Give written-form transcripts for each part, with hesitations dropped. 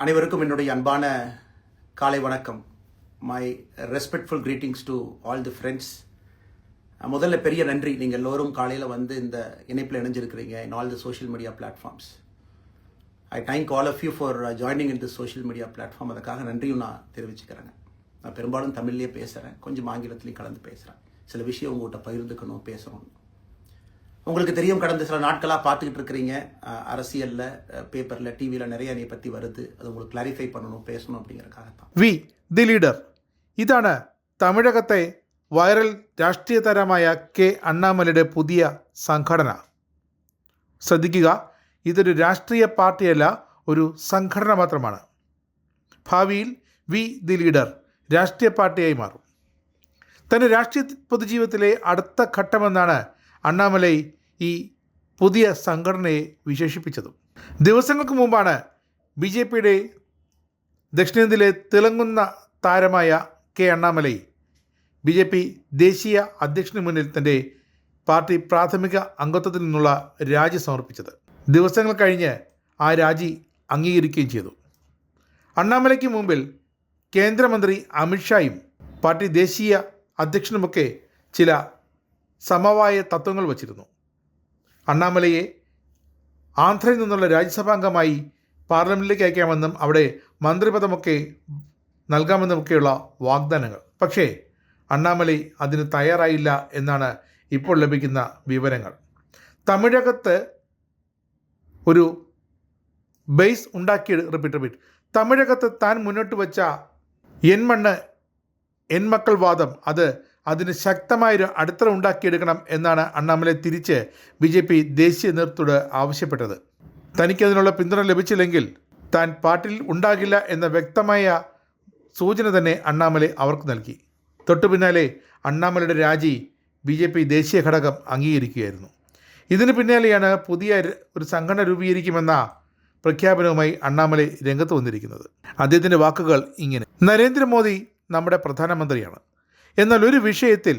அனைவருக்கும் என்னுடைய அன்பான காலை வணக்கம். My respectful greetings to all the friends. முதல்ல பெரிய நன்றி, நீங்கள் எல்லோரும் காலையில் வந்து இந்த இணைப்பில் இணைஞ்சிருக்கிறீங்க in all the social media platforms. I thank all of you for joining in the social media platform. அதுக்காக நன்றியும் நான் தெரிவிச்சுக்கிறேங்க. நான் பெரும்பாலும் தமிழ்லேயே பேசுகிறேன், கொஞ்சம் ஆங்கிலத்திலையும் கலந்து பேசுகிறேன். சில விஷயம் உங்கள்கிட்ட பகிர்ந்துக்கணும், பேசணும். உங்களுக்கு தெரியும், கடந்த சில நாட்களாக பார்த்துக்கிட்டு இருக்கிறீங்க, அரசியலில், பேப்பரில், டிவியில் நிறைய என்னை பற்றி வருது. அது உங்களுக்கு கிளாரிஃபை பண்ணணும், பேசணும் அப்படிங்கிறக்காகத்தான். V the leader. ഇതാണ് തമിഴകത്തെ വൈറൽ രാഷ്ട്രീയ താരമായ കെ അണ്ണാമലയുടെ പുതിയ സംഘടന. ശ്രദ്ധിക്കുക, ഇതൊരു രാഷ്ട്രീയ പാർട്ടിയല്ല, ഒരു സംഘടന മാത്രമാണ്. ഭാവിയിൽ വി ദി ലീഡർ രാഷ്ട്രീയ പാർട്ടിയായി മാറും. തൻ്റെ രാഷ്ട്രീയ പൊതുജീവിതത്തിലെ അടുത്ത ഘട്ടമെന്നാണ് അണ്ണാമലൈ ഈ പുതിയ സംഘടനയെ വിശേഷിപ്പിച്ചതും. ദിവസങ്ങൾക്ക് മുമ്പാണ് BJPയുടെ ദക്ഷിണേന്ത്യയിലെ തിളങ്ങുന്ന താരമായ കെ അണ്ണാമലൈ BJP ദേശീയ അധ്യക്ഷന് മുന്നിൽ തൻ്റെ പാർട്ടി പ്രാഥമിക അംഗത്വത്തിൽ നിന്നുള്ള രാജി സമർപ്പിച്ചത്. ദിവസങ്ങൾ കഴിഞ്ഞ് ആ രാജി അംഗീകരിക്കുകയും ചെയ്തു. അണ്ണാമലയ്ക്ക് മുമ്പിൽ കേന്ദ്രമന്ത്രി അമിത്ഷായും പാർട്ടി ദേശീയ അധ്യക്ഷനുമൊക്കെ ചില സമവായ തത്വങ്ങൾ വച്ചിരുന്നു. അണ്ണാമലയെ ആന്ധ്രയിൽ നിന്നുള്ള രാജ്യസഭാംഗമായി പാർലമെൻറ്റിലേക്ക് അയക്കാമെന്നും അവിടെ മന്ത്രിപദമൊക്കെ നൽകാമെന്നുമൊക്കെയുള്ള വാഗ്ദാനങ്ങൾ. പക്ഷേ അണ്ണാമലൈ അതിന് തയ്യാറായില്ല എന്നാണ് ഇപ്പോൾ ലഭിക്കുന്ന വിവരങ്ങൾ. തമിഴകത്ത് ഒരു ബേസ് ഉണ്ടാക്കി തമിഴകത്ത് താൻ മുന്നോട്ട് വച്ച എൻ മണ്ണ് എൻ മക്കൾ വാദം അതിന് ശക്തമായൊരു അടിത്തറ ഉണ്ടാക്കിയെടുക്കണം എന്നാണ് അണ്ണാമലൈ തിരിച്ച് BJP ദേശീയ നേതൃത്വത്തോട് ആവശ്യപ്പെട്ടത്. തനിക്കതിനുള്ള പിന്തുണ ലഭിച്ചില്ലെങ്കിൽ താൻ പാർട്ടിയിൽ ഉണ്ടാകില്ല എന്ന വ്യക്തമായ സൂചന തന്നെ അണ്ണാമലൈ അവർക്ക് നൽകി. തൊട്ടു പിന്നാലെ അണ്ണാമലയുടെ രാജി BJP ദേശീയ ഘടകം അംഗീകരിക്കുകയായിരുന്നു. ഇതിന് പിന്നാലെയാണ് പുതിയ ഒരു സംഘടന രൂപീകരിക്കുമെന്ന പ്രഖ്യാപനവുമായി അണ്ണാമലൈ രംഗത്ത് വന്നിരിക്കുന്നത്. അദ്ദേഹത്തിൻ്റെ വാക്കുകൾ ഇങ്ങനെ: നരേന്ദ്രമോദി നമ്മുടെ പ്രധാനമന്ത്രിയാണ്. എന്നാൽ ഒരു വിഷയത്തിൽ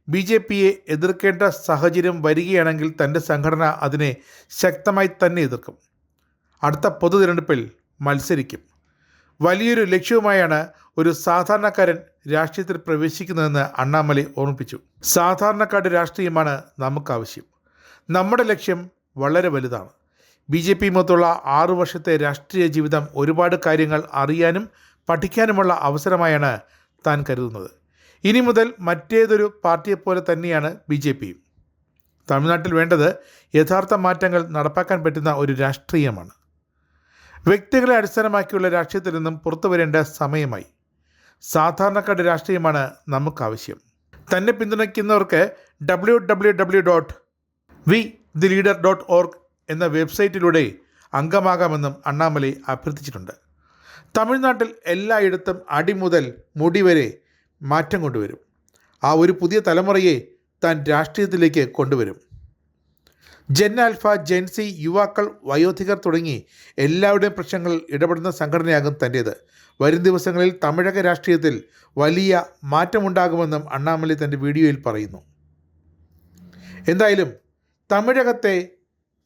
BJPയെ എതിർക്കേണ്ട സാഹചര്യം വരികയാണെങ്കിൽ തൻ്റെ സംഘടന അതിനെ ശക്തമായി തന്നെ എതിർക്കും. അടുത്ത പൊതു തിരഞ്ഞെടുപ്പിൽ മത്സരിക്കും. വലിയൊരു ലക്ഷ്യവുമായാണ് ഒരു സാധാരണക്കാരൻ രാഷ്ട്രീയത്തിൽ പ്രവേശിക്കുന്നതെന്ന് അണ്ണാമലൈ ഓർമ്മിപ്പിച്ചു. സാധാരണക്കാരുടെ രാഷ്ട്രീയമാണ് നമുക്കാവശ്യം. നമ്മുടെ ലക്ഷ്യം വളരെ വലുതാണ്. BJPയുമൊത്തുള്ള 6 വർഷത്തെ രാഷ്ട്രീയ ജീവിതം ഒരുപാട് കാര്യങ്ങൾ അറിയാനും പഠിക്കാനുമുള്ള അവസരമായാണ് താൻ കരുതുന്നത്. ഇനി മുതൽ മറ്റേതൊരു പാർട്ടിയെപ്പോലെ തന്നെയാണ് BJPയും. തമിഴ്നാട്ടിൽ വേണ്ടത് യഥാർത്ഥ മാറ്റങ്ങൾ നടപ്പാക്കാൻ പറ്റുന്ന ഒരു രാഷ്ട്രീയമാണ്. വ്യക്തികളെ അടിസ്ഥാനമാക്കിയുള്ള രാഷ്ട്രീയത്തിൽ നിന്നും പുറത്തു വരേണ്ട സമയമായി. സാധാരണക്കാരുടെ രാഷ്ട്രീയമാണ് നമുക്കാവശ്യം. തന്നെ പിന്തുണയ്ക്കുന്നവർക്ക് www.vtheleader.org എന്ന വെബ്സൈറ്റിലൂടെ അംഗമാകാമെന്നും അണ്ണാമലൈ അഭ്യർത്ഥിച്ചിട്ടുണ്ട്. തമിഴ്നാട്ടിൽ എല്ലായിടത്തും അടി മുതൽ മുടി വരെ മാറ്റം കൊണ്ടുവരും. ആ ഒരു പുതിയ തലമുറയെ താൻ രാഷ്ട്രീയത്തിലേക്ക് കൊണ്ടുവരും. ജെൻ ആൽഫ, ജെൻസി, യുവാക്കൾ, വയോധികർ തുടങ്ങി എല്ലാവരുടെയും പ്രശ്നങ്ങളിൽ ഇടപെടുന്ന സംഘടനയാകും തൻ്റേത്. വരും ദിവസങ്ങളിൽ തമിഴക രാഷ്ട്രീയത്തിൽ വലിയ മാറ്റമുണ്ടാകുമെന്നും അണ്ണാമലൈ തൻ്റെ വീഡിയോയിൽ പറയുന്നു. എന്തായാലും തമിഴകത്തെ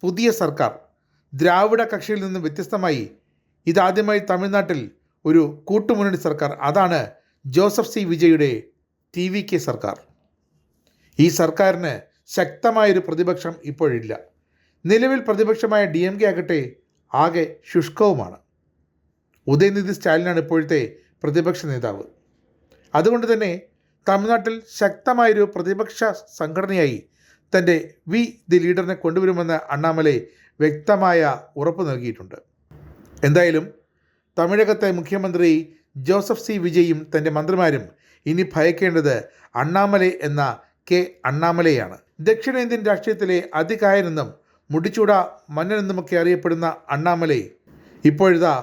പുതിയ സർക്കാർ ദ്രാവിഡ കക്ഷിയിൽ നിന്നും വ്യത്യസ്തമായി ഇതാദ്യമായി തമിഴ്നാട്ടിൽ ഒരു കൂട്ടുമുന്നണി സർക്കാർ. അതാണ് ജോസഫ് സി വിജയുടെ TVK സർക്കാർ. ഈ സർക്കാരിന് ശക്തമായൊരു പ്രതിപക്ഷം ഇപ്പോഴില്ല. നിലവിൽ പ്രതിപക്ഷമായ DMK ആകട്ടെ ആകെ ശുഷ്കവുമാണ്. ഉദയനിധി സ്റ്റാലിനാണ് ഇപ്പോഴത്തെ പ്രതിപക്ഷ നേതാവ്. അതുകൊണ്ട് തന്നെ തമിഴ്നാട്ടിൽ ശക്തമായൊരു പ്രതിപക്ഷ സംഘടനയായി തൻ്റെ വി ദി ലീഡറിനെ കൊണ്ടുവരുമെന്ന് അണ്ണാമലൈ വ്യക്തമായ ഉറപ്പ് നൽകിയിട്ടുണ്ട്. എന്തായാലും തമിഴകത്തെ മുഖ്യമന്ത്രി ജോസഫ് സി വിജയും തൻ്റെ മന്ത്രിമാരും ഇനി ഭയക്കേണ്ടത് അണ്ണാമലൈ എന്ന കെ അണ്ണാമലയാണ്. ദക്ഷിണേന്ത്യൻ രാഷ്ട്രീയത്തിലെ അതികായനെന്നും മുടിച്ചൂട മന്നനെന്നുമൊക്കെ അറിയപ്പെടുന്ന അണ്ണാമലൈ ഇപ്പോഴിതാ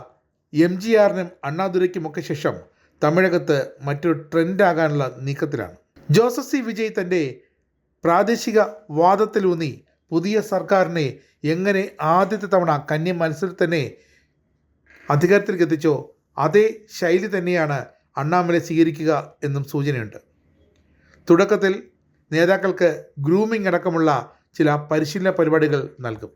MGRനും അണ്ണാദുരയ്ക്കുമൊക്കെ ശേഷം തമിഴകത്ത് മറ്റൊരു ട്രെൻഡാകാനുള്ള നീക്കത്തിലാണ്. ജോസഫ് സി വിജയ് തൻ്റെ പ്രാദേശിക വാദത്തിലൂന്നി പുതിയ സർക്കാരിനെ എങ്ങനെ ആദ്യത്തെ തവണ കന്നി മത്സരത്തിൽ തന്നെ അധികാരത്തിലേക്ക് എത്തിച്ചോ അതേ ശൈലി തന്നെയാണ് അണ്ണാമലൈ സ്വീകരിക്കുക എന്നും സൂചനയുണ്ട്. തുടക്കത്തിൽ നേതാക്കൾക്ക് ഗ്രൂമിംഗ് അടക്കമുള്ള ചില പരിശീലന പരിപാടികൾ നൽകും.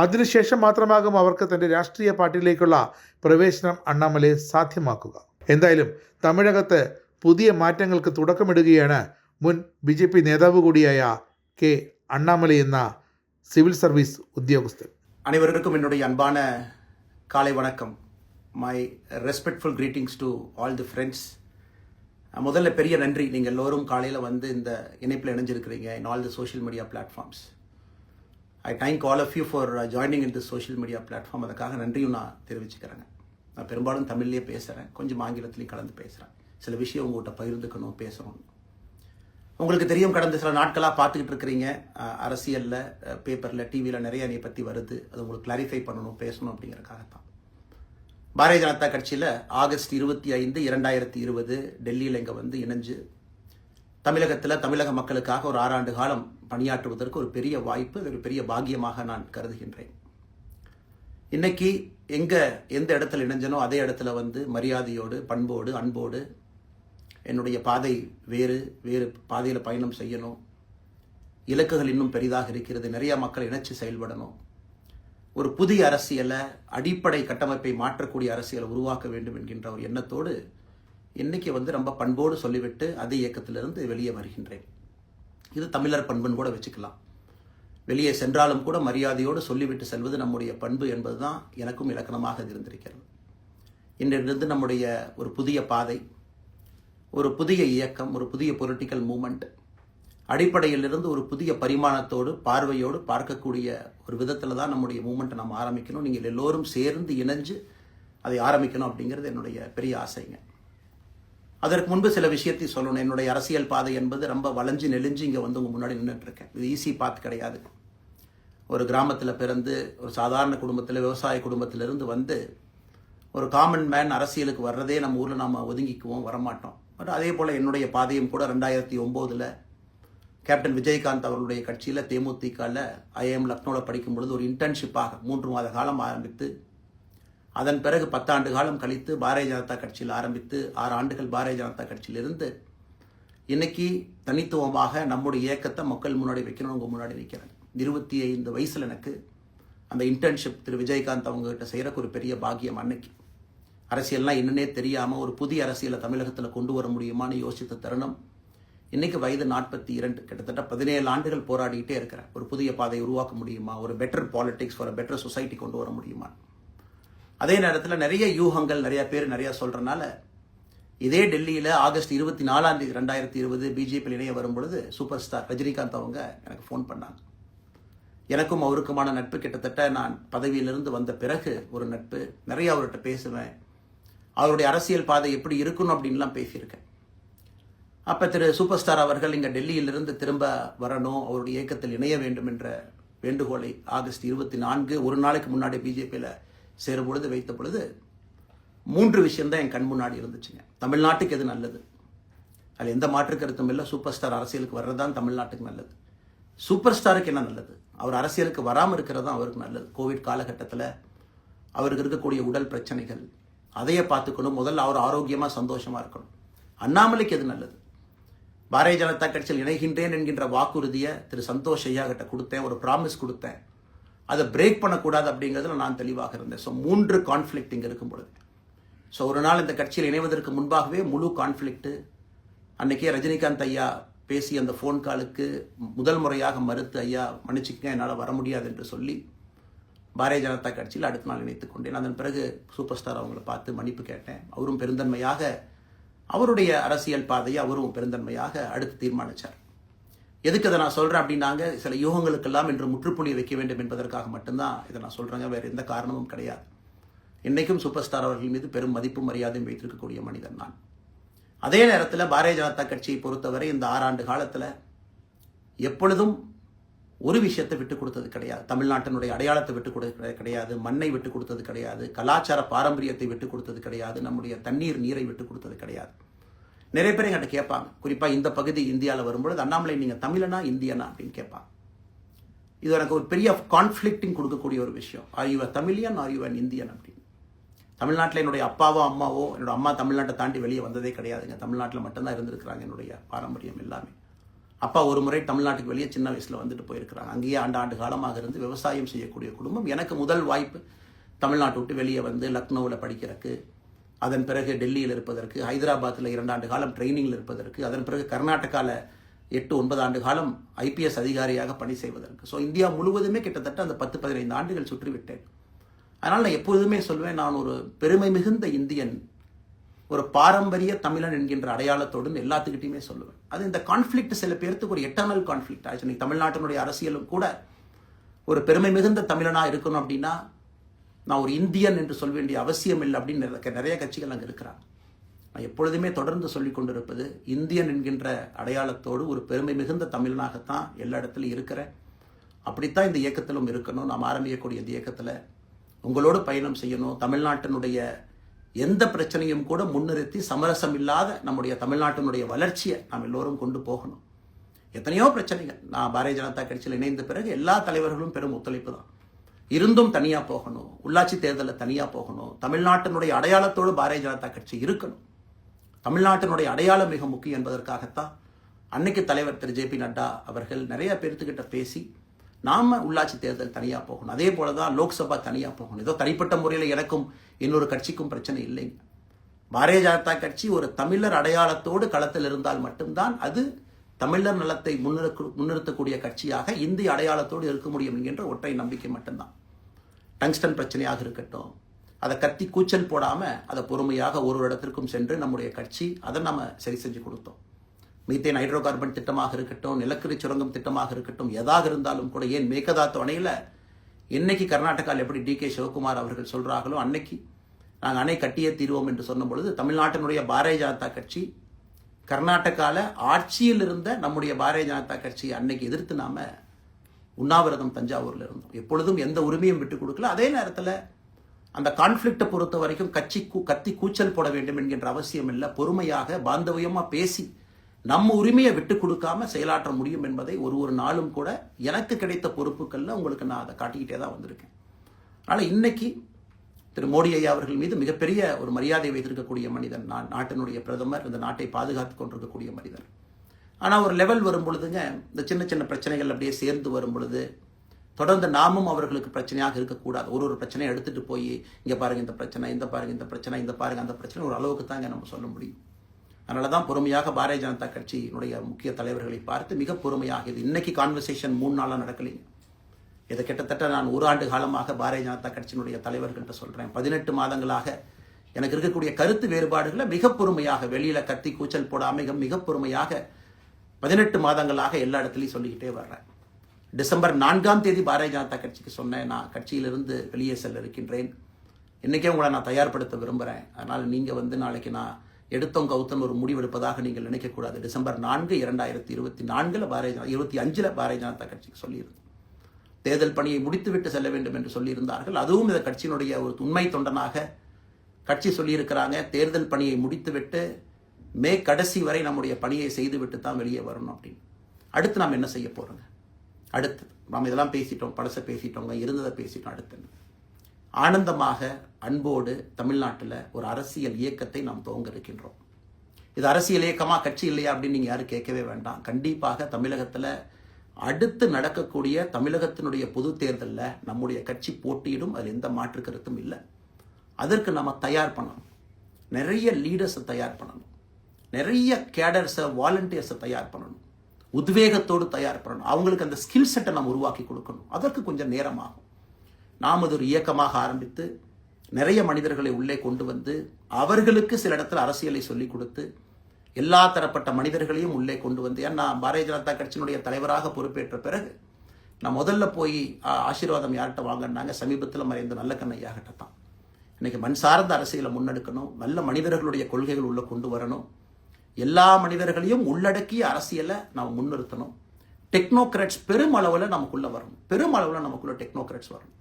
അതിനുശേഷം മാത്രമാകും അവർക്ക് തൻ്റെ രാഷ്ട്രീയ പാർട്ടിയിലേക്കുള്ള പ്രവേശനം അണ്ണാമലൈ സാധ്യമാക്കുക. എന്തായാലും തമിഴകത്ത് പുതിയ മാറ്റങ്ങൾക്ക് തുടക്കമിടുകയാണ് മുൻ BJP നേതാവ് കൂടിയായ കെ അണ്ണാമലൈ എന്ന സിവിൽ സർവീസ് ഉദ്യോഗസ്ഥൻ. அனைவருக்கும் என்னுடைய அன்பான காலை வணக்கம். My respectful greetings to all the friends. முதல்ல பெரிய நன்றி, நீங்கள் எல்லோரும் காலையில் வந்து இந்த இணைப்பில் இணைஞ்சிருக்கிறீங்க in all the social media platforms. I thank all of you for joining in the social media platform. அதுக்காக நன்றியும் நான் தெரிவிச்சுக்கிறேங்க. நான் பெரும்பாலும் தமிழ்லேயே பேசுகிறேன், கொஞ்சம் ஆங்கிலத்துலேயும் கலந்து பேசுகிறேன். சில விஷயம் உங்கள்கிட்ட பகிர்ந்துக்கணும், பேசணும். உங்களுக்கு தெரியும், கடந்த சில நாட்களாக பார்த்துக்கிட்டு இருக்கிறீங்க, அரசியலில், பேப்பரில், டிவியில் நிறைய என்னை பற்றி வருது. அது உங்களுக்கு கிளாரிஃபை பண்ணணும், பேசணும் அப்படிங்கிறக்காகத்தான். பாரதிய ஜனதா கட்சியில் ஆகஸ்ட் 25, 2020 டெல்லியில் இங்கே வந்து இணைஞ்சு தமிழகத்தில் தமிழக மக்களுக்காக ஒரு 6 ஆண்டு காலம் பணியாற்றுவதற்கு ஒரு பெரிய வாய்ப்பு, அது ஒரு பெரிய பாக்கியமாக நான் கருதுகின்றேன். இன்னைக்கு எந்த இடத்துல இணைஞ்சனோ அதே இடத்துல வந்து மரியாதையோடு, பண்போடு, அன்போடு என்னுடைய பாதை வேறு பாதையில் பயணம் செய்யணும். இலக்குகள் இன்னும் பெரிதாக இருக்கிறது. நிறைய மக்களை இணைச்சு செயல்படணும். ஒரு புதிய அரசியலை, அடிப்படை கட்டமைப்பை மாற்றக்கூடிய அரசியலை உருவாக்க வேண்டும் என்கின்ற ஒரு எண்ணத்தோடு இன்னைக்கு வந்து ரொம்ப பண்போடு சொல்லிவிட்டு அதே இயக்கத்திலிருந்து வெளியே வருகின்றேன். இது தமிழர் பண்புன்னு கூட வச்சுக்கலாம். வெளியே சென்றாலும் கூட மரியாதையோடு சொல்லிவிட்டு செல்வது நம்முடைய பண்பு என்பதுதான் எனக்கும் இலக்கணமாக இருந்திருக்கிறது. இன்றிலிருந்து நம்முடைய ஒரு புதிய பாதை, ஒரு புதிய இயக்கம், ஒரு புதிய பொலிட்டிக்கல் மூமெண்ட், அடிப்படையிலிருந்து ஒரு புதிய பரிமாணத்தோடு, பார்வையோடு பார்க்கக்கூடிய ஒரு விதத்தில் தான் நம்முடைய மூமெண்ட்டை நம்ம ஆரம்பிக்கணும். நீங்கள் எல்லோரும் சேர்ந்து இணைஞ்சு அதை ஆரம்பிக்கணும் அப்படிங்கிறது என்னுடைய பெரிய ஆசைங்க. அதற்கு முன்பு சில விஷயத்தை சொல்லணும். என்னுடைய அரசியல் பாதை என்பது ரொம்ப வளைஞ்சு நெளிஞ்சு இங்கே வந்து உங்கள் முன்னாடி நின்றுட்டு இருக்கேன். இது ஈஸி பாத் கிடையாது. ஒரு கிராமத்தில் பிறந்து ஒரு சாதாரண குடும்பத்தில், விவசாய குடும்பத்திலிருந்து வந்து ஒரு காமன் மேன் அரசியலுக்கு வர்றதே நம்ம ஊரில் நாம் ஒதுங்கிக்குவோம், வரமாட்டோம். பட் அதே போல் என்னுடைய பாதையும் கூட 2009 கேப்டன் விஜயகாந்த் அவர்களுடைய கட்சியில் தேமுதிகவில் IIM லக்னோவில் படிக்கும் பொழுது ஒரு இன்டர்ன்ஷிப்பாக 3 மாத காலம் ஆரம்பித்து, அதன் பிறகு 10 ஆண்டு காலம் கழித்து பாரதிய ஜனதா கட்சியில் ஆரம்பித்து 6 ஆண்டுகள் பாரதிய ஜனதா கட்சியிலிருந்து இன்னைக்கு தனித்துவமாக நம்முடைய இயக்கத்தை மக்கள் முன்னாடி வைக்கணும். உங்கள் முன்னாடி நிற்கிறேன். 25 வயசில் எனக்கு அந்த இன்டர்ன்ஷிப் திரு விஜயகாந்த் அவங்ககிட்ட செய்கிறக்கு ஒரு பெரிய பாக்கியம். அன்னைக்கு அரசியல்லாம் என்னன்னே தெரியாமல் ஒரு புதிய அரசியலை தமிழகத்தில் கொண்டு வர முடியுமான்னு யோசித்த தருணம். இன்னைக்கு வயது 42, கிட்டத்தட்ட 17 ஆண்டுகள் போராடிக்கிட்டே இருக்கிறேன். ஒரு புதிய பாதையை உருவாக்க முடியுமா, ஒரு பெட்டர் பாலிடிக்ஸ், ஒரு பெட்டர் சொசைட்டி கொண்டு வர முடியுமா. அதே நேரத்தில் நிறைய யூகங்கள், நிறைய பேர் நிறைய சொல்றதுனால இதே டெல்லியில் ஆகஸ்ட் 24, 2020 பிஜேபியில் இணைய வரும் பொழுது சூப்பர் ஸ்டார் ரஜினிகாந்த் அவங்க எனக்கு ஃபோன் பண்ணாங்க. எனக்கும் அவருக்குமான நட்பு கிட்டத்தட்ட நான் பதவியிலிருந்து வந்த பிறகு ஒரு நட்பு. நிறைய அவர்கிட்ட பேசுவேன். அவருடைய அரசியல் பாதை எப்படி இருக்கணும் அப்படின்லாம் பேசியிருக்கேன். அப்போ திரு சூப்பர் ஸ்டார் அவர்கள் இங்கே டெல்லியிலிருந்து திரும்ப வரணும், அவருடைய இயக்கத்தில் இணைய வேண்டும் என்ற வேண்டுகோளை ஆகஸ்ட் 24 ஒரு நாளைக்கு முன்னாடி பிஜேபியில் சேரும் பொழுது வைத்த பொழுது 3 விஷயம்தான் என் கண் முன்னாடி இருந்துச்சுங்க. தமிழ்நாட்டுக்கு எது நல்லது, அதில் எந்த மாற்று கருத்தும் இல்லை. சூப்பர் ஸ்டார் அரசியலுக்கு வர்றதுதான் தமிழ்நாட்டுக்கு நல்லது. சூப்பர் ஸ்டாருக்கு என்ன நல்லது, அவர் அரசியலுக்கு வராமல் இருக்கிறது தான் அவருக்கு நல்லது. கோவிட் காலகட்டத்தில் அவருக்கு இருக்கக்கூடிய உடல் பிரச்சனைகள், அதையே பார்த்துக்கணும். முதல்ல அவர் ஆரோக்கியமாக சந்தோஷமாக இருக்கணும். அண்ணாமலைக்கு எது நல்லது, பாரதிய ஜனதா கட்சியில் இணைகின்றேன் என்கின்ற வாக்குறுதியை திரு சந்தோஷ் ஐயா கிட்ட கொடுத்தேன், ஒரு ப்ராமிஸ் கொடுத்தேன். அதை பிரேக் பண்ணக்கூடாது அப்படிங்கிறதுல நான் தெளிவாக இருந்தேன். ஸோ 3 கான்ஃப்ளிக்ட் இங்கே இருக்கும் பொழுது, ஸோ ஒரு நாள் இந்த கட்சியில் இணைவதற்கு முன்பாகவே முழு கான்ஃப்ளிக்ட். அன்னைக்கே ரஜினிகாந்த் ஐயா பேசி அந்த ஃபோன் காலுக்கு முதல் முறையாக மறுத்து, ஐயா மன்னிச்சுக்கங்க என்னால் வர முடியாது என்று சொல்லி பாரதிய ஜனதா கட்சியில் அடுத்த நாள் இணைத்துக் கொண்டேன். அதன் பிறகு சூப்பர் ஸ்டார் அவங்கள பார்த்து மன்னிப்பு கேட்டேன். அவரும் பெருந்தன்மையாக அவருடைய அரசியல் பாதையை அவரும் பெருந்தன்மையாக அடுத்து தீர்மானித்தார். எதுக்கு இதை நான் சொல்கிறேன் அப்படின்னாங்க, சில யூகங்களுக்கெல்லாம் இன்று முற்றுப்புள்ளி வைக்க வேண்டும் என்பதற்காக மட்டும்தான் இதை நான் சொல்கிறேங்க, வேறு எந்த காரணமும் கிடையாது. இன்றைக்கும் சூப்பர் ஸ்டார் அவர்கள் மீது பெரும் மதிப்பும் மரியாதையும் வைத்திருக்கக்கூடிய மனிதன் நான். அதே நேரத்தில் பாரதிய ஜனதா கட்சியை பொறுத்தவரை இந்த 6 ஆண்டு காலத்தில் எப்பொழுதும் ஒரு விஷயத்தை விட்டு கொடுத்தது கிடையாது. தமிழ்நாட்டினுடைய அடையாளத்தை விட்டு கொடுத்தது கிடையாது, மண்ணை விட்டு கொடுத்தது கிடையாது, கலாச்சார பாரம்பரியத்தை விட்டு கொடுத்தது கிடையாது, நம்முடைய நீரை விட்டு கொடுத்தது கிடையாது. நிறைய பேர் என்கிட்ட கேட்பாங்க, குறிப்பாக இந்த பகுதி இந்தியாவில் வரும்பொழுது, அண்ணாமலை நீங்கள் தமிழனா இந்தியனா அப்படின்னு கேட்பாங்க. இது எனக்கு ஒரு பெரிய கான்ஃப்ளிக்டிங் கொடுக்கக்கூடிய ஒரு விஷயம். Are you Tamilian, are you an Indian அப்படின்னு. தமிழ்நாட்டில் என்னுடைய அப்பாவோ அம்மாவோ, என்னோட அம்மா தமிழ்நாட்டை தாண்டி வெளியே வந்ததே கிடையாதுங்க. தமிழ்நாட்டில் மட்டும்தான் இருந்திருக்கிறாங்க. என்னுடைய பாரம்பரியம் எல்லாமே அப்பா ஒரு முறை தமிழ்நாட்டுக்கு வெளியே சின்ன வயசில் வந்துட்டு போயிருக்கிறாங்க. அங்கேயே ஆண்டு காலமாக இருந்து விவசாயம் செய்யக்கூடிய குடும்பம். எனக்கு முதல் வாய்ப்பு தமிழ்நாட்டை விட்டு வெளியே வந்து லக்னோவில் படிக்கிறதுக்கு, அதன் பிறகு டெல்லியில் இருப்பதற்கு, ஹைதராபாத்தில் 2 ஆண்டு காலம் ட்ரைனிங்கில் இருப்பதற்கு, அதன் பிறகு கர்நாடகாவில் 8-9 ஆண்டு காலம் IPS அதிகாரியாக பணி செய்வதற்கு. ஸோ இந்தியா முழுவதுமே கிட்டத்தட்ட அந்த 10-15 ஆண்டுகள் சுற்றிவிட்டேன். அதனால் நான் எப்பொழுதுமே சொல்வேன், நான் ஒரு பெருமை மிகுந்த இந்தியன், ஒரு பாரம்பரிய தமிழன் என்கின்ற அடையாளத்தோடு எல்லாத்துக்கிட்டையுமே சொல்லுவேன். அது இந்த கான்ஃப்ளிக்ட் சில பேர்த்துக்கு ஒரு எட்டர்னல் கான்ஃப்ளிக்ட் ஆச்சு. இன்னைக்கு தமிழ்நாட்டினுடைய அரசியலும் கூட ஒரு பெருமை மிகுந்த தமிழனாக இருக்கணும் அப்படின்னா நான் ஒரு இந்தியன் என்று சொல்ல வேண்டிய அவசியம் இல்லை அப்படின்னு நிறைய கட்சிகள் அங்கே இருக்கிறாங்க. நான் எப்பொழுதுமே தொடர்ந்து சொல்லிக் கொண்டிருப்பது, இந்தியன் என்கின்ற அடையாளத்தோடு ஒரு பெருமை மிகுந்த தமிழனாகத்தான் எல்லா இடத்துலையும் இருக்கிறேன். அப்படித்தான் இந்த இயக்கத்திலும் இருக்கணும். நாம் ஆரம்பிக்கக்கூடிய இந்த இயக்கத்தில் உங்களோடு பயணம் செய்யணும். தமிழ்நாட்டினுடைய எந்த பிரச்சனையும் கூட முன்னிறுத்தி சமரசம் இல்லாத நம்முடைய தமிழ்நாட்டினுடைய வளர்ச்சியை நாம் எல்லோரும் கொண்டு போகணும். எத்தனையோ பிரச்சனைகள். நான் பாரதிய ஜனதா கட்சியில் இணைந்த பிறகு எல்லா தலைவர்களும் பெரும் ஒத்துழைப்பு தான். இருந்தும் தனியாக போகணும், உள்ளாட்சி தேர்தலில் தனியாக போகணும், தமிழ்நாட்டினுடைய அடையாளத்தோடு பாரதிய ஜனதா கட்சி இருக்கணும். தமிழ்நாட்டினுடைய அடையாளம் மிக முக்கியம் என்பதற்காகத்தான் அன்னைக்கு தலைவர் திரு JP நட்டா அவர்கள் நிறைய பேர்த்துக்கிட்ட பேசி நாம உள்ளாட்சி தேர்தல் தனியாக போகணும், அதே போல தான் லோக்சபா தனியாக போகணும். ஏதோ தனிப்பட்ட முறையில் எனக்கும் இன்னொரு கட்சிக்கும் பிரச்சனை இல்லைங்க. பாரதிய ஜனதா கட்சி ஒரு தமிழர் அடையாளத்தோடு களத்தில் இருந்தால் மட்டும்தான் அது தமிழர் நலத்தை முன்னிறுத்தக்கூடிய கட்சியாக இந்திய அடையாளத்தோடு இருக்க முடியும் என்கின்ற ஒற்றை நம்பிக்கை மட்டும்தான். டங்ஸ்டன் பிரச்சனையாக இருக்கட்டும், அதை கத்தி கூச்சல் போடாமல் அதை பொறுமையாக ஒரு இடத்திற்கும் சென்று நம்முடைய கட்சி அதை நம்ம சரி செஞ்சு கொடுத்தோம். மீத்தேன் ஹைட்ரோ கார்பன் திட்டமாக இருக்கட்டும், நிலக்கரி சுரங்கம் திட்டமாக இருக்கட்டும், எதாக இருந்தாலும் கூட, ஏன் மேகதாத்து அணையில் இன்னைக்கு கர்நாடகாவில் எப்படி DK சிவகுமார் அவர்கள் சொல்கிறார்களோ அன்னைக்கு நாங்கள் அணை கட்டியே தீர்வோம் என்று சொன்ன பொழுது தமிழ்நாட்டினுடைய பாரதிய ஜனதா கட்சி கர்நாடகாவில் ஆட்சியில் இருந்த நம்முடைய பாரதிய ஜனதா கட்சி அன்னைக்கு எதிர்த்து நாம உண்ணாவிரதம் தஞ்சாவூரில் இருந்தோம். எப்பொழுதும் எந்த உரிமையும் விட்டு கொடுக்கல. அதே நேரத்தில் அந்த கான்ஃப்ளிக்டை பொறுத்த வரைக்கும் கத்தி கூச்சல் போட வேண்டும் என்கின்ற அவசியம் இல்லை. பொறுமையாக பாந்தவியமாக பேசி நம்ம உரிமையை விட்டு கொடுக்காம செயலாற்ற முடியும் என்பதை ஒரு நாளும் கூட எனக்கு கிடைத்த பொறுப்புகளில் உங்களுக்கு நான் அதை காட்டிக்கிட்டே தான் வந்திருக்கேன். அதனால் இன்னைக்கு திரு மோடி ஐயா அவர்கள் மீது மிகப்பெரிய ஒரு மரியாதை வைத்திருக்கக்கூடிய மனிதன். நான் நாட்டினுடைய பிரதமர், இந்த நாட்டை பாதுகாத்து கொண்டிருக்கக்கூடிய மனிதர். ஆனால் ஒரு லெவல் வரும் பொழுதுங்க, இந்த சின்ன சின்ன பிரச்சனைகள் அப்படியே சேர்ந்து வரும் பொழுது தொடர்ந்து நாமும் அவர்களுக்கு பிரச்சனையாக இருக்கக்கூடாது. ஒரு பிரச்சனையை எடுத்துட்டு போய் இங்கே பாருங்க இந்த பிரச்சனை, இந்த பாருங்க இந்த பிரச்சனை, இந்த பாருங்க அந்த பிரச்சனை, ஒரு அளவுக்கு தாங்க நம்ம சொல்ல முடியும். அதனால தான் பொறுமையாக பாரதிய ஜனதா கட்சியினுடைய முக்கிய தலைவர்களை பார்த்து மிக பொறுமையாக, இது இன்னைக்கு கான்வர்சேஷன் 3 நாளாக நடக்கலைங்க. இதை கிட்டத்தட்ட நான் 1 ஆண்டு காலமாக பாரதிய ஜனதா கட்சியினுடைய தலைவர்கள்ட்ட சொல்கிறேன். 18 மாதங்களாக எனக்கு இருக்கக்கூடிய கருத்து வேறுபாடுகளை மிக பொறுமையாக, வெளியில் கத்தி கூச்சல் போடாமல் மிக பொறுமையாக 18 மாதங்களாக எல்லா இடத்துலையும் சொல்லிக்கிட்டே வர்றேன். டிசம்பர் 4ஆம் தேதி பாரதிய ஜனதா கட்சிக்கு சொன்னேன், நான் கட்சியிலிருந்து வெளியே செல்ல இருக்கின்றேன், இன்றைக்கே உங்களை நான் தயார்படுத்த விரும்புகிறேன். அதனால் நீங்கள் நாளைக்கு நான் எடுத்தோம் கவுத்தன் ஒரு முடிவெடுப்பதாக நீங்கள் நினைக்கக்கூடாது. டிசம்பர் 4, 2024 25 பாரதிய ஜனதா கட்சிக்கு சொல்லியிருந்தேன். தேர்தல் பணியை முடித்துவிட்டு செல்ல வேண்டும் என்று சொல்லியிருந்தார்கள். அதுவும் இந்த கட்சியினுடைய ஒரு உண்மை தொண்டனாக கட்சி சொல்லியிருக்கிறாங்க, தேர்தல் பணியை முடித்துவிட்டு மே கடைசி வரை நம்முடைய பணியை செய்துவிட்டு தான் வெளியே வரணும் அப்படின்னு. அடுத்து நாம் என்ன செய்ய போகிறோங்க? அடுத்து நாம் இதெல்லாம் பேசிட்டோம், பழசை பேசிட்டோங்க, இருந்ததை பேசிட்டோம். அடுத்து ஆனந்தமாக அன்போடு தமிழ்நாட்டில் ஒரு அரசியல் இயக்கத்தை நாம் துவங்க இருக்கின்றோம். இது அரசியல் இயக்கமா கட்சி இல்லையா அப்படின்னு நீங்கள் யாரும் கேட்கவே வேண்டாம். கண்டிப்பாக தமிழகத்தில் அடுத்து நடக்கக்கூடிய தமிழகத்தினுடைய பொது தேர்தலில் நம்முடைய கட்சி போட்டியிடும், அதில் எந்த மாற்று கருத்தும் இல்லை. அதற்கு நம்ம தயார் பண்ணணும், நிறைய லீடர்ஸை தயார் பண்ணணும், நிறைய கேடர்ஸை வாலண்டியர்ஸை தயார் பண்ணணும், உத்வேகத்தோடு தயார் பண்ணணும். அவங்களுக்கு அந்த ஸ்கில் செட்டை நம்ம உருவாக்கி கொடுக்கணும். அதற்கு கொஞ்சம் நேரமாகும். நாம் அது ஒரு இயக்கமாக ஆரம்பித்து நிறைய மனிதர்களை உள்ளே கொண்டு வந்து அவர்களுக்கு சில இடத்துல அரசியலை சொல்லிக் கொடுத்து எல்லா தரப்பட்ட மனிதர்களையும் உள்ளே கொண்டு வந்து, ஏன்னா பாரதிய ஜனதா கட்சியினுடைய தலைவராக பொறுப்பேற்ற பிறகு நான் முதல்ல போய் ஆசீர்வாதம் யார்கிட்ட வாங்கினாங்க, சமீபத்தில் மறைந்த நல்லக்கண்ணையாகிட்ட தான். இன்னைக்கு மண் சார்ந்த அரசியலை முன்னெடுக்கணும், நல்ல மனிதர்களுடைய கொள்கைகள் உள்ள கொண்டு வரணும், எல்லா மனிதர்களையும் உள்ளடக்கிய அரசியலை நாம் முன்னிறுத்தணும். டெக்னோக்ராட்ஸ் பெருமளவில் நமக்குள்ள வரணும், பெருமளவில் நமக்குள்ள டெக்னோக்ராட்ஸ் வரணும்.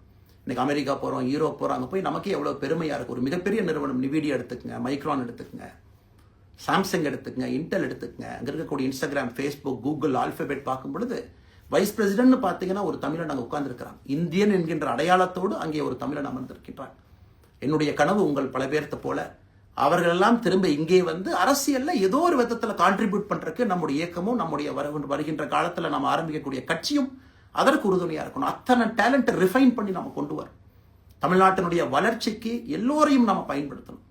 இன்னைக்கு அமெரிக்கா போகிறோம், யூரோப் போகிறோம், அங்கே போய் நமக்கே எவ்வளோ பெருமையாக இருக்குது. ஒரு மிகப்பெரிய நிறுவனம் நிவிடியா எடுத்துக்கங்க, மைக்ரான் எடுத்துக்கங்க, சாம்சங் எடுத்துக்கங்க, இன்டெல் எடுத்துக்கங்க, அங்கே இருக்கக்கூடிய இன்ஸ்டாகிராம், ஃபேஸ்புக், கூகுள், ஆல்பபெட் பார்க்கும் பொழுது வைஸ் பிரசிடென்ட்னு பார்த்தீங்கன்னா ஒரு தமிழன் அங்கே உட்கார்ந்துருக்கிறான். இந்தியன் என்கின்ற அடையாளத்தோடு அங்கே ஒரு தமிழன் அமர்ந்திருக்கின்றான். என்னுடைய கனவு உங்கள் பல பேர்த்த போல அவர்களெல்லாம் திரும்ப இங்கே வந்து அரசியலில் ஏதோ ஒரு விதத்தில் கான்ட்ரிபியூட் பண்ணுறதுக்கு நம்முடைய இயக்கமும் நம்முடைய வருகின்ற காலத்தில் நம்ம ஆரம்பிக்கக்கூடிய கட்சியும் அதற்கு உறுதுணையாக இருக்கணும். அத்தனை டேலண்ட்டை ரிஃபைன் பண்ணி நம்ம கொண்டு வரோம். தமிழ்நாட்டினுடைய வளர்ச்சிக்கு எல்லோரையும் நம்ம பயன்படுத்தணும்.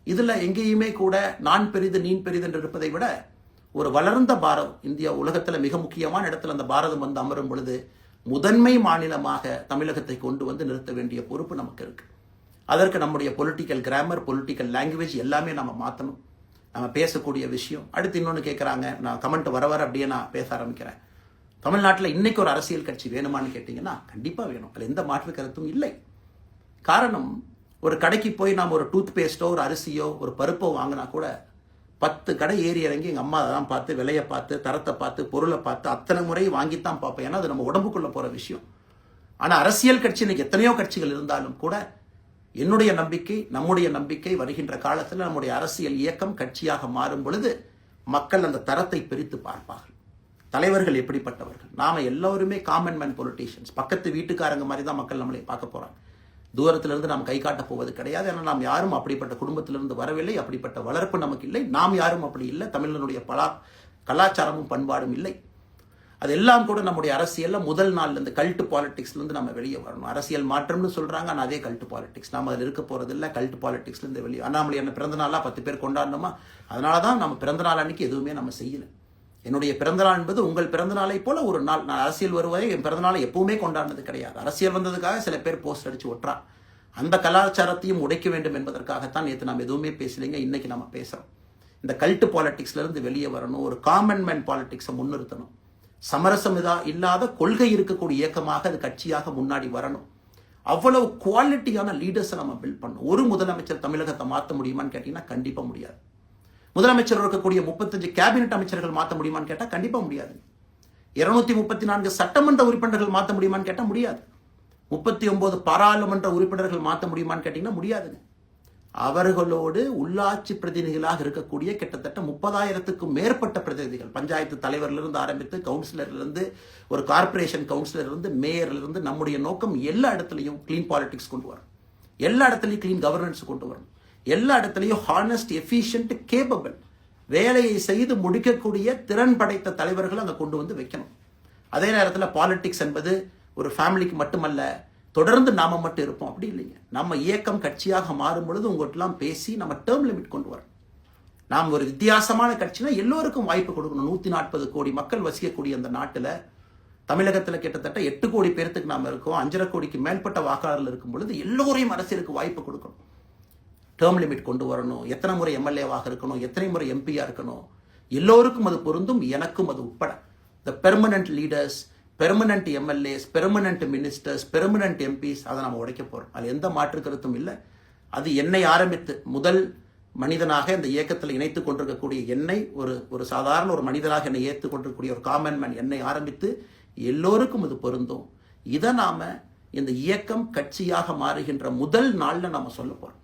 இதில் எங்கேயுமே கூட நான் பெரிது நீன் பெரிது என்று இருப்பதை விட ஒரு வளர்ந்த பாரதம், இந்தியா உலகத்தில் மிக முக்கியமான இடத்துல அந்த பாரதம் வந்து அமரும் பொழுது முதன்மை மாநிலமாக தமிழகத்தை கொண்டு வந்து நிறுத்த வேண்டிய பொறுப்பு நமக்கு இருக்கு. அதற்கு நம்முடைய பொலிட்டிக்கல் கிராமர், பொலிட்டிக்கல் லாங்குவேஜ் எல்லாமே நம்ம மாற்றணும். நம்ம பேசக்கூடிய விஷயம். அடுத்து இன்னொன்று கேட்குறாங்க, நான் கமெண்ட் வர அப்படியே நான் பேச ஆரம்பிக்கிறேன். தமிழ்நாட்டில் இன்னைக்கு ஒரு அரசியல் கட்சி வேணுமான்னு கேட்டிங்கன்னா கண்டிப்பாக வேணும். அதில் எந்த மாற்று கருத்தும் இல்லை. காரணம், ஒரு கடைக்கு போய் நாம் ஒரு டூத் பேஸ்ட்டோ ஒரு அரிசியோ ஒரு பருப்போ வாங்கினா கூட 10 கடை ஏறி இறங்கி எங்கள் அம்மா அதெல்லாம் பார்த்து விலையை பார்த்து தரத்தை பார்த்து பொருளை பார்த்து அத்தனை முறை வாங்கித்தான் பார்ப்பேன். ஏன்னா அது நம்ம உடம்புக்குள்ளே போகிற விஷயம். ஆனால் அரசியல் கட்சி இன்னைக்கு எத்தனையோ கட்சிகள் இருந்தாலும் கூட என்னுடைய நம்பிக்கை, நம்முடைய நம்பிக்கை, வருகின்ற காலத்தில் நம்முடைய அரசியல் இயக்கம் கட்சியாக மாறும் பொழுது மக்கள் அந்த தரத்தை பிரித்து பார்ப்பார்கள். தலைவர்கள் எப்படிப்பட்டவர்கள்? நாம எல்லோருமே காமன் மேன் பொலிட்டீஷியன்ஸ். பக்கத்து வீட்டுக்காரங்க மாதிரி தான் மக்கள் நம்மளை பார்க்க போறாங்க. தூரத்திலிருந்து நாம் கை காட்ட போவது கிடையாது. ஏன்னா நாம் யாரும் அப்படிப்பட்ட குடும்பத்திலிருந்து வரவில்லை, அப்படிப்பட்ட வளர்ப்பு நமக்கு இல்லை, நாம் யாரும் அப்படி இல்லை, தமிழனுடைய கலாச்சாரமும் பண்பாடும் இல்லை. அதெல்லாம் கூட நம்முடைய அரசியலில் முதல் நாள்ல இருந்து கல்ட்டு பாலிடிக்ஸ்லேருந்து நம்ம வெளியே வரணும். அரசியல் மாற்றம்னு சொல்றாங்க, ஆனால் அதே கல்ட்டு பாலிடிக்ஸ். நாம் அதில் இருக்க போறது இல்லை. கல்ட்டு பாலிடிக்ஸ்லேருந்து வெளியே. அண்ணாமலை என்ன பிறந்த நாளாக 10 பேர் கொண்டாடணுமா? அதனால தான் நம்ம பிறந்த நாள் அன்னைக்கு எதுவுமே நம்ம செய்யலை. என்னுடைய பிறந்தநாள் என்பது உங்கள் பிறந்தநாளை போல ஒரு நாள். நான் அரசியல் வருவதை என் பிறந்தநாளை எப்பவுமே கொண்டாடினது கிடையாது. அரசியல் வந்ததுக்காக சில பேர் போஸ்ட் அடிச்சு ஒட்டுறா. அந்த கலாச்சாரத்தையும் உடைக்க வேண்டும் என்பதற்காகத்தான் நேற்று நம்ம எதுவுமே பேசலைங்க, இன்னைக்கு நம்ம பேசுறோம். இந்த கல்ட்டு பாலிடிக்ஸ்ல இருந்து வெளியே வரணும். ஒரு காமன் மேன் பாலிடிக்ஸை முன்னிறுத்தணும். சமரசம் இல்லாத கொள்கை இருக்கக்கூடிய இயக்கமாக அது கட்சியாக முன்னாடி வரணும். அவ்வளவு குவாலிட்டியான லீடர்ஸை நம்ம பில்ட் பண்ணணும். ஒரு முதலமைச்சர் தமிழகத்தை மாற்ற முடியுமான்னு கேட்டீங்கன்னா கண்டிப்பா முடியாது. முதலமைச்சர் இருக்கக்கூடிய 35 கேபினெட் அமைச்சர்கள் மாற்ற முடியுமான்னு கேட்டால் கண்டிப்பாக முடியாது. 234 சட்டமன்ற உறுப்பினர்கள் மாற்ற முடியுமான்னு கேட்டால் முடியாது. 39 பாராளுமன்ற உறுப்பினர்கள் மாற்ற முடியுமான்னு கேட்டீங்கன்னா முடியாதுங்க. அவர்களோடு உள்ளாட்சி பிரதிநிதிகளாக இருக்கக்கூடிய கிட்டத்தட்ட 30,000க்கும் மேற்பட்ட பிரதிநிதிகள், பஞ்சாயத்து தலைவரிலிருந்து ஆரம்பித்து கவுன்சிலர்லேருந்து ஒரு கார்பரேஷன் கவுன்சிலர்லேருந்து மேயர்லேருந்து, நம்முடைய நோக்கம் எல்லா இடத்துலையும் கிளீன் பாலிடிக்ஸ் கொண்டு வரணும். எல்லா இடத்துலையும் கிளீன் கவர்னன்ஸ் கொண்டு வரணும். எல்லா இடத்துலையும் ஹானஸ்ட், எஃபிஷியன்ட், கேப்பபிள், வேலையை செய்து முடிக்கக்கூடிய திறன் படைத்த தலைவர்கள் அங்கே கொண்டு வந்து வைக்கணும். அதே நேரத்தில் பாலிடிக்ஸ் என்பது ஒரு ஃபேமிலிக்கு மட்டுமல்ல, தொடர்ந்து நாம மட்டும் இருப்போம் அப்படி இல்லைங்க. நம்ம இயக்கம் கட்சியாக மாறும் பொழுது உங்கள்கிட்டலாம் பேசி நம்ம டேர்ம் லிமிட் கொண்டு வரோம். நாம் ஒரு வித்தியாசமான கட்சினா எல்லோருக்கும் வாய்ப்பு கொடுக்கணும். 140 கோடி மக்கள் வசிக்கக்கூடிய அந்த நாட்டில், தமிழகத்தில் கிட்டத்தட்ட 8 கோடி பேர்த்துக்கு நாம் இருக்கோம். 5.5 கோடிக்கு மேற்பட்ட வாக்காளர்கள் இருக்கும் பொழுது எல்லோரையும் அரசியலுக்கு வாய்ப்பு கொடுக்கணும். டேர்ம் லிமிட் கொண்டு வரணும். எத்தனை முறை எம்எல்ஏவாக இருக்கணும், எத்தனை முறை எம்பியா இருக்கணும், எல்லோருக்கும் அது பொருந்தும், எனக்கும் அது உட்பட. The permanent leaders, permanent MLAs, permanent ministers, permanent MPs, அதை நம்ம உடைக்க போறோம். அது எந்த மாற்று கருத்தும் இல்லை. அது என்னை ஆரம்பித்து முதல் மனிதனாக இந்த இயக்கத்தில் இணைத்துக் கொண்டிருக்கக்கூடிய என்னை, ஒரு சாதாரண ஒரு மனிதனாக என்னை ஏற்றுக் கொண்டிருக்கக்கூடிய ஒரு காமன் மேன் என்னை ஆரம்பித்து எல்லோருக்கும் இது பொருந்தும். இதை நாம இந்த இயக்கம் கட்சியாக மாறுகின்ற முதல் நாள்ல நாம சொல்ல போறோம்.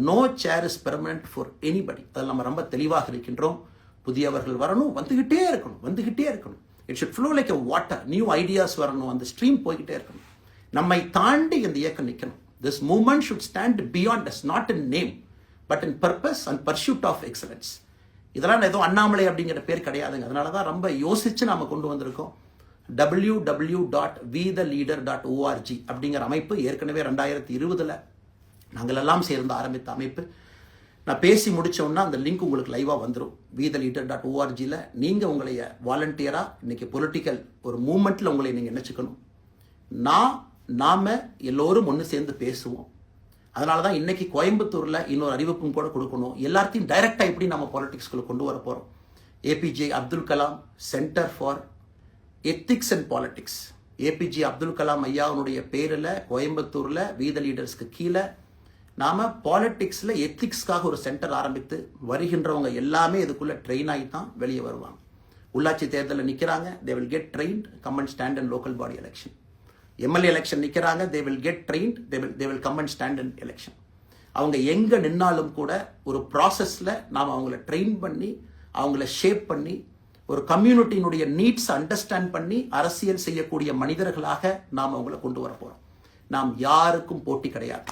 No chair is permanent for anybody. அதில் நம்ம ரொம்ப தெளிவாக இருக்கின்றோம். புதியவர்கள் வரணும், வந்துகிட்டே இருக்கணும். It should flow like a water. New ideas வரணும், அந்த ஸ்ட்ரீம் போய்கிட்டே இருக்கணும். நம்மை தாண்டி இந்த இயக்கம் நிற்கணும். This movement should stand beyond us, not in name but in purpose and pursuit of excellence. இதெல்லாம் ஏதோ அண்ணாமலை அப்படிங்கிற பேர் கிடையாதுங்க. அதனால தான் ரொம்ப யோசிச்சு நாம கொண்டு வந்திருக்கோம். www.vetheleader.org அப்படிங்கிற அமைப்பு ஏற்கனவே 2020 நாங்கள் எல்லாம் சேர்ந்து ஆரம்பித்த அமைப்பு. நான் பேசி முடிச்சோன்னா அந்த லிங்க் உங்களுக்கு லைவாக வந்துடும். vetheleader.org நீங்கள் உங்களைய வாலண்டியராக இன்னைக்கு பொலிட்டிக்கல் ஒரு மூமெண்ட்டில் உங்களை நீங்கள் நினச்சிக்கணும். நாம எல்லோரும் ஒன்று சேர்ந்து பேசுவோம். அதனால தான் இன்னைக்கு கோயம்புத்தூரில் இன்னொரு அறிவிப்பும் கூட கொடுக்கணும். எல்லாத்தையும் டைரக்டாக எப்படி நம்ம பாலிடிக்ஸ்குள்ளே கொண்டு வர போகிறோம். APJ Abdul Kalam centre for ethics and politics, APJ Abdul Kalam ஐயாவுடைய பேரில் கோயம்புத்தூரில் வீத லீடர்ஸ்க்கு கீழே நாம பாலிடிக்ஸில் எத்திக்ஸ்க்காக ஒரு சென்டர் ஆரம்பித்து வருகின்றவங்க எல்லாமே இதுக்குள்ளே ட்ரெயின் ஆகி தான் வெளியே வருவாங்க. உள்ளாட்சி தேர்தலில் நிற்கிறாங்க, they will get trained, come and stand in local body election. MLA election நிற்கிறாங்க, they will get trained, they will come and stand in election. அவங்க எங்கே நின்னாலும் கூட ஒரு ப்ராசஸில் நாம் அவங்கள ட்ரெயின் பண்ணி, அவங்கள ஷேப் பண்ணி, ஒரு கம்யூனிட்டியினுடைய நீட்ஸ் அண்டர்ஸ்டாண்ட் பண்ணி அரசியல் செய்யக்கூடிய மனிதர்களாக நாம் அவங்கள கொண்டு வர போகிறோம். நாம் யாருக்கும் போட்டி கிடையாது.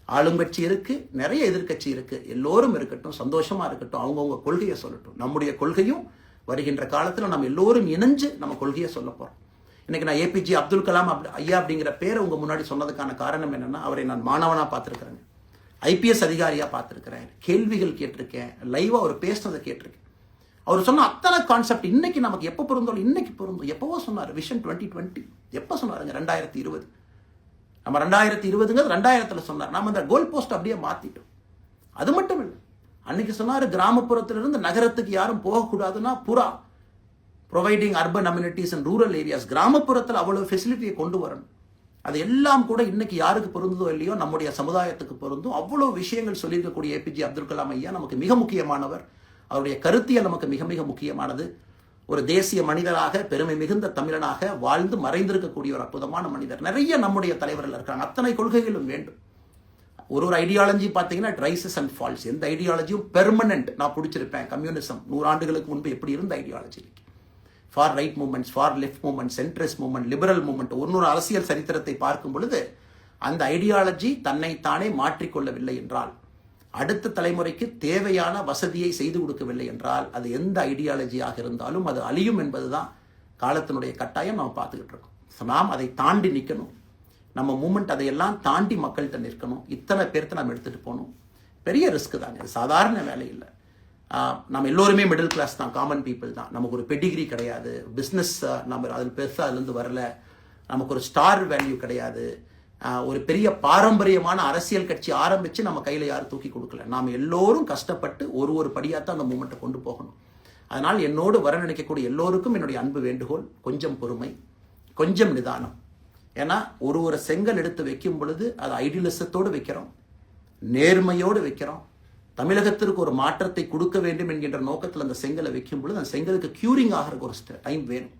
ஆளுங்கட்சி இருக்கு, நிறைய எதிர்க்கட்சி இருக்கு. எல்லோரும் இருக்கட்டும், சந்தோஷமா இருக்கட்டும், அவங்கவுங்க கொள்கையை சொல்லட்டும். நம்முடைய கொள்கையும் வருகின்ற காலத்தில் நம்ம எல்லோரும் இணைஞ்சு நம்ம கொள்கையை சொல்ல போறோம். இன்னைக்கு நான் ஏபிஜே அப்துல் கலாம் ஐயா அப்படிங்கிற பேரை உங்க முன்னாடி சொன்னதுக்கான காரணம் என்னன்னா, அவரை நான் மாணவனா பார்த்துருக்கிறேன், ஐபிஎஸ் அதிகாரியா பார்த்துருக்கிறேன், கேள்விகள் கேட்டிருக்கேன், லைவா அவர் பேசுனதை கேட்டிருக்கேன். அவர் சொன்ன அத்தனை கான்செப்ட் இன்னைக்கு நமக்கு எப்போ பொருந்தோம், இன்னைக்கு பொருந்தும். எப்பவோ சொன்னார் விஷன் 2020, எப்போ சொன்னாருங்க? 2020. நம்ம 2020ங்கிறது 2000 சொன்னார். நம்ம அந்த கோல் போஸ்ட் அப்படியே மாத்திட்டோம். அது மட்டும் இல்லை, அன்னைக்கு சொன்னாரு கிராமப்புறத்திலிருந்து நகரத்துக்கு யாரும் போகக்கூடாதுன்னா புறா providing urban amenities and rural areas, கிராமப்புறத்தில் அவ்வளவு ஃபெசிலிட்டியை கொண்டு வரணும். அது எல்லாம் கூட இன்னைக்கு யாருக்கு பொருந்ததோ இல்லையோ நம்முடைய சமுதாயத்துக்கு பொருந்தும். அவ்வளவு விஷயங்கள் சொல்லியிருக்கக்கூடிய ஏபிஜே அப்துல் கலாம் ஐயா நமக்கு மிக முக்கியமானவர். அவருடைய கருத்தியல் நமக்கு மிக மிக முக்கியமானது. ஒரு தேசிய மனிதராக, பெருமை மிகுந்த தமிழனாக வாழ்ந்து மறைந்திருக்கக்கூடிய ஒரு அற்புதமான மனிதர். நிறைய நம்முடைய தலைவர்கள் இருக்காங்க. அத்தனை கொள்கைகளும் வேண்டும். ஒரு ஐடியாலஜி பார்த்தீங்கன்னா ரைசஸ் அண்ட் ஃபால்ஸ். எந்த ஐடியாலஜியும் பெர்மனன்ட் நான் பிடிச்சிருப்பேன். கம்யூனிசம் 100 ஆண்டுகளுக்கு முன்பு எப்படி இருந்த ideology, for right movements, for left movement, centrist movement, liberal movement, ஒரு அரசியல் சரித்திரத்தை பார்க்கும் பொழுது அந்த ஐடியாலஜி தன்னைத்தானே மாற்றிக்கொள்ளவில்லை என்றால், அடுத்த தலைமுறைக்கு தேவையான வசதியை செய்து கொடுக்கவில்லை என்றால், அது எந்த ஐடியாலஜியாக இருந்தாலும் அது அழியும் என்பதுதான் காலத்தினுடைய கட்டாயம். நாம் பார்த்துக்கிட்டு இருக்கோம். நாம் அதை தாண்டி நிற்கணும். நம்ம மூமெண்ட் அதையெல்லாம் தாண்டி மக்கள்கிட்ட நிற்கணும். இத்தனை பேர்த்த நம்ம எடுத்துட்டு போகணும். பெரிய ரிஸ்க் தாங்க, சாதாரண வேலை இல்லை. நம்ம எல்லோருமே மிடில் கிளாஸ் தான், காமன் பீப்புள் தான். நமக்கு ஒரு பெடிகிரி கிடையாது, பிஸ்னஸ் நம்ம அதில் பெருசாக அதுலேருந்து வரல, நமக்கு ஒரு ஸ்டார் வேல்யூ கிடையாது, ஒரு பெரிய பாரம்பரியமான அரசியல் கட்சி ஆரம்பித்து நம்ம கையில் யாரும் தூக்கி கொடுக்கல. நாம் எல்லோரும் கஷ்டப்பட்டு ஒரு படியாக தான் அந்த மூமெண்ட்டை கொண்டு போகணும். அதனால் என்னோடு வர நினைக்கக்கூடிய எல்லோருக்கும் என்னுடைய அன்பு வேண்டுகோள், கொஞ்சம் பொறுமை, கொஞ்சம் நிதானம். ஏன்னா ஒரு செங்கல் எடுத்து வைக்கும் பொழுது அது ஐடியலிசத்தோடு வைக்கிறோம், நேர்மையோடு வைக்கிறோம். தமிழகத்திற்கு ஒரு மாற்றத்தை கொடுக்க வேண்டும் என்கின்ற நோக்கத்தில் அந்த செங்கலை வைக்கும் பொழுது அந்த செங்கலுக்கு கியூரிங் ஆகிறதுக்கு ஒரு டைம் வேணும்.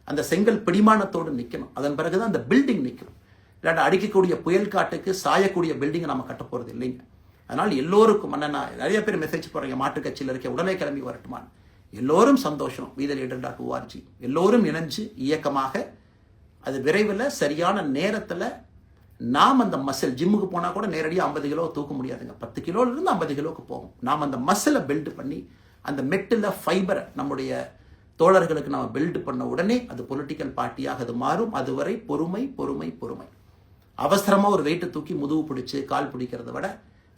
அந்த செங்கல் பிடிமானத்தோடு நிற்கணும். அதன் பிறகுதான் அந்த பில்டிங் நிற்கும். இல்லாட்ட அடிக்கக்கூடிய புயல் காட்டுக்கு சாயக்கூடிய பில்டிங்கை நம்ம கட்ட போகிறது இல்லைங்க. அதனால் எல்லோருக்கும் அண்ணா நிறைய பேர் மெசேஜ் போடுறீங்க, மாற்றுக் கட்சியில் இருக்க உடனே கிளம்பி வரட்டுமான். எல்லோரும் சந்தோஷம். leader.org எல்லோரும் இணைஞ்சு இயக்கமாக அது விரைவில் சரியான நேரத்தில் நாம் அந்த மசில், ஜிம்முக்கு போனால் கூட நேரடியாக 50 கிலோ தூக்க முடியாதுங்க, 10 கிலோலேருந்து 50 கிலோவுக்கு போகும். நாம் அந்த மசிலை பில்டு பண்ணி அந்த மெட்டில் ஃபைபரை நம்முடைய தோழர்களுக்கு நம்ம பில்டு பண்ண உடனே அது பொலிட்டிக்கல் பார்ட்டியாக அது மாறும். அதுவரை பொறுமை பொறுமை பொறுமை. அவசரமாக ஒரு வெயிட்டை தூக்கி முதுகு பிடிச்சி கால் பிடிக்கிறத விட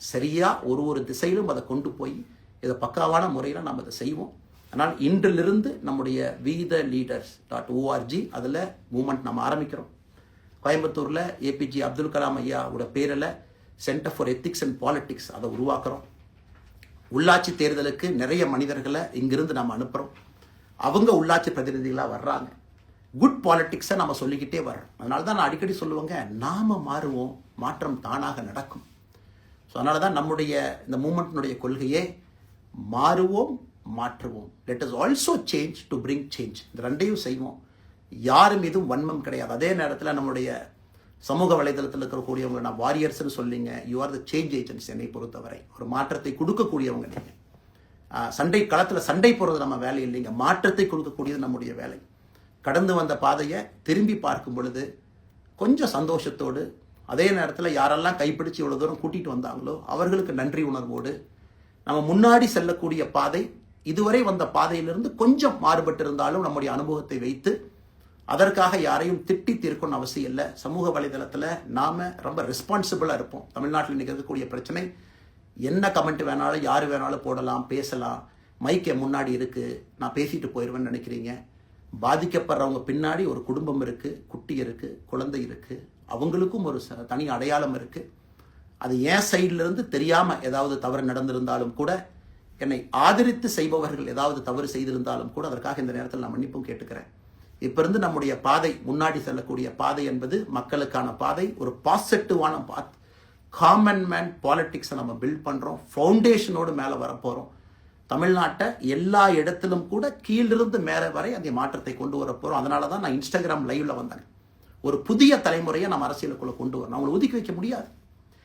சரியாக ஒரு திசையிலும் அதை கொண்டு போய் இதை பக்காவான முறையில் நாம் அதை செய்வோம். ஆனால் இன்றிலிருந்து நம்முடைய leaders.org அதில் மூமெண்ட் நம்ம ஆரம்பிக்கிறோம். கோயம்புத்தூரில் ஏபிஜே அப்துல் கலாம் ஐயாவோட பேரில் centre for ethics and politics அதை உருவாக்குறோம். உள்ளாட்சி தேர்தலுக்கு நிறைய மனிதர்களை இங்கிருந்து நம்ம அனுப்புகிறோம். அவங்க உள்ளாட்சி பிரதிநிதிகளாக வர்றாங்க. குட் பாலிட்டிக்ஸை நம்ம சொல்லிக்கிட்டே வர்றோம். அதனால தான் நான் அடிக்கடி சொல்லுவாங்க, நாம் மாறுவோம், மாற்றம் தானாக நடக்கும். ஸோ அதனால தான் நம்முடைய இந்த மூமெண்ட்டினுடைய கொள்கையே மாறுவோம், மாற்றுவோம். Let us also change to bring change. இந்த ரெண்டையும் செய்வோம். யார் மீதும் வன்மம் கிடையாது. அதே நேரத்தில் நம்மளுடைய சமூக வலைதளத்தில் இருக்கக்கூடியவங்க நான் வாரியர்ஸ்னு சொல்லிங்க, you are the change agents. என்னை பொறுத்தவரை ஒரு மாற்றத்தை கொடுக்கக்கூடியவங்க நீங்கள். சண்டை களத்தில் சண்டை போடுறது நம்ம வேலை இல்லைங்க, மாற்றத்தை கொடுக்கக்கூடியது நம்முடைய வேலை. கடந்து வந்த பாதையை திரும்பி பார்க்கும் பொழுது கொஞ்சம் சந்தோஷத்தோடு, அதே நேரத்தில் யாரெல்லாம் கைப்பிடிச்சு இவ்வளோ தூரம் கூட்டிகிட்டு வந்தாங்களோ அவர்களுக்கு நன்றி உணர்வோடு, நம்ம முன்னாடி செல்லக்கூடிய பாதை இதுவரை வந்த பாதையிலிருந்து கொஞ்சம் மாறுபட்டு இருந்தாலும் நம்முடைய அனுபவத்தை வைத்து அதற்காக யாரையும் திட்டி தீர்க்கணும்னு அவசியம் இல்லை. சமூக வலைதளத்தில் நாம் ரொம்ப ரெஸ்பான்சிபிளாக இருப்போம். தமிழ்நாட்டில் இன்றைக்கி இருக்கக்கூடிய பிரச்சனை, என்ன கமெண்ட் வேணாலும் யார் வேணாலும் போடலாம், பேசலாம், மைக்கை முன்னாடி இருக்குது, நான் பேசிட்டு போயிடுவேன்னு நினைக்கிறீங்க. பாதிக்கப்படுறவங்க பின்னாடி ஒரு குடும்பம் இருக்குது, குட்டி இருக்குது, குழந்தை இருக்குது, அவங்களுக்கும் ஒரு தனி அடையாளம் இருக்குது. அது என் சைட்லேருந்து தெரியாமல் ஏதாவது தவறு நடந்திருந்தாலும் கூட, என்னை ஆதரித்து செய்பவர்கள் ஏதாவது தவறு செய்திருந்தாலும் கூட அதற்காக இந்த நேரத்தில் நான் மன்னிப்பும் கேட்டுக்கிறேன். இப்போ இருந்து நம்முடைய பாதை, முன்னாடி செல்லக்கூடிய பாதை என்பது மக்களுக்கான பாதை, ஒரு பாசிட்டிவான பாத். காமன் மேன் பாலிட்டிக்ஸை நம்ம பில்ட் பண்ணுறோம். ஃபவுண்டேஷனோடு மேலே வரப்போகிறோம். தமிழ்நாட்டை எல்லா இடத்திலும் கூட கீழிருந்து மேலே வரை அந்த மாற்றத்தை கொண்டு வர போகிறோம். அதனால தான் நான் இன்ஸ்டாகிராம் லைவ்ல வந்தேன். ஒரு புதிய தலைமுறையை நம்ம அரசியலுக்குள்ளே கொண்டு வரணும். அவங்களை ஒதுக்கி வைக்க முடியாது.